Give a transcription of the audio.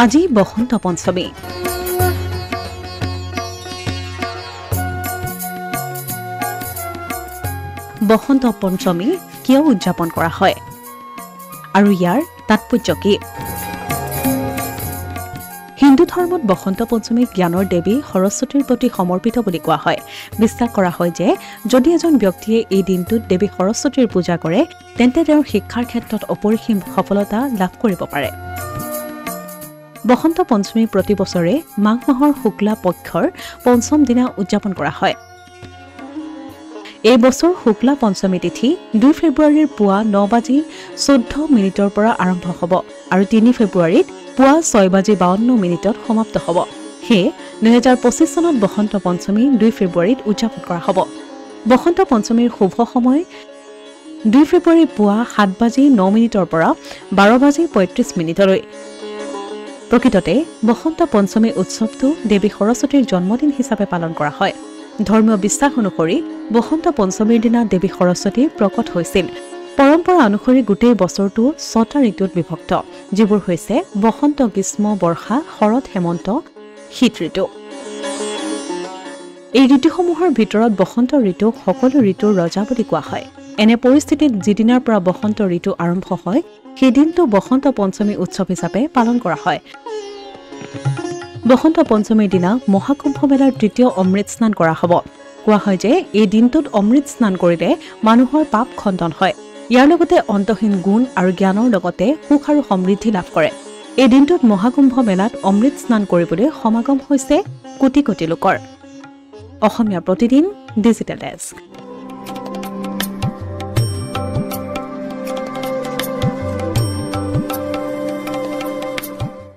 আজি বসন্ত পঞ্চমী। বসন্ত পঞ্চমী কিয় উদযাপন কৰা হয় আৰু ইয়াৰ তাৎপৰ্য কি? হিন্দু ধৰ্মত বসন্ত পঞ্চমী জ্ঞানৰ দেৱী সৰস্বতীৰ প্ৰতি সমৰ্পিত বুলি কোৱা হয়। বিশ্বাস কৰা হয় যে যদি এজন ব্যক্তিয়ে এই দিনটোত দেৱী সৰস্বতীৰ পূজা কৰে তেন্তে তেওঁৰ শিক্ষাৰ ক্ষেত্ৰত অপৰিসীম সফলতা লাভ কৰিব পাৰে। বসন্ত পঞ্চমী প্ৰতি বছৰে মাঘ মাহৰ শুক্লা পক্ষৰ পঞ্চম দিনা উদযাপন কৰা হয়। এই বছৰ শুক্লা পঞ্চমী তিথি 2 ফেব্ৰুৱাৰীৰ পুৱা 9:14 পৰা আৰম্ভ হ'ব আৰু 3 ফেব্ৰুৱাৰীত পুৱা 6:52 সমাপ্ত হ'ব। সেয়ে 2025 চনত বসন্ত পঞ্চমী 2 ফেব্ৰুৱাৰীত উদযাপন কৰা হ'ব। বসন্ত পঞ্চমীৰ শুভ সময় 2 ফেব্ৰুৱাৰী পুৱা 7:09 পৰা 12:35 প্ৰকৃততে বসন্ত পঞ্চমী উৎসৱটো দেৱী সৰস্বতীৰ জন্মদিন হিচাপে পালন কৰা হয়। ধৰ্মীয় বিশ্বাস অনুসৰি বসন্ত পঞ্চমীৰ দিনা দেৱী সৰস্বতী প্ৰকট হৈছিল। পৰম্পৰা অনুসৰি গোটেই বছৰটো 6টা ঋতুত বিভক্ত, যিবোৰ হৈছে বসন্ত, গ্ৰীষ্ম, বৰ্ষা, শৰৎ, হেমন্ত, শীত ঋতু। এই ঋতুসমূহৰ ভিতৰত বসন্ত ঋতুক সকলো ঋতুৰ ৰজা বুলি কোৱা হয়। এনে পৰিস্থিতিত যিদিনাৰ পৰা বসন্ত ঋতু আৰম্ভ হয় সেই দিনটো বসন্ত পঞ্চমী উৎসৱ হিচাপে পালন কৰা হয়। বসন্ত পঞ্চমীৰ দিনা মহাকুম্ভ মেলাৰ তৃতীয় অমৃত স্নান কৰা হ'ব। কোৱা হয় যে এই দিনটোত অমৃত স্নান কৰিলে মানুহৰ পাপ খণ্ডন হয়। ইয়াৰ লগতে অন্তহীন গুণ আৰু জ্ঞানৰ লগতে সুখ আৰু সমৃদ্ধি লাভ কৰে। এই দিনটোত মহাকুম্ভ মেলাত অমৃত স্নান কৰিবলৈ সমাগম হৈছে কোটি কোটি লোকৰ। Asomiya Pratidin digital desk.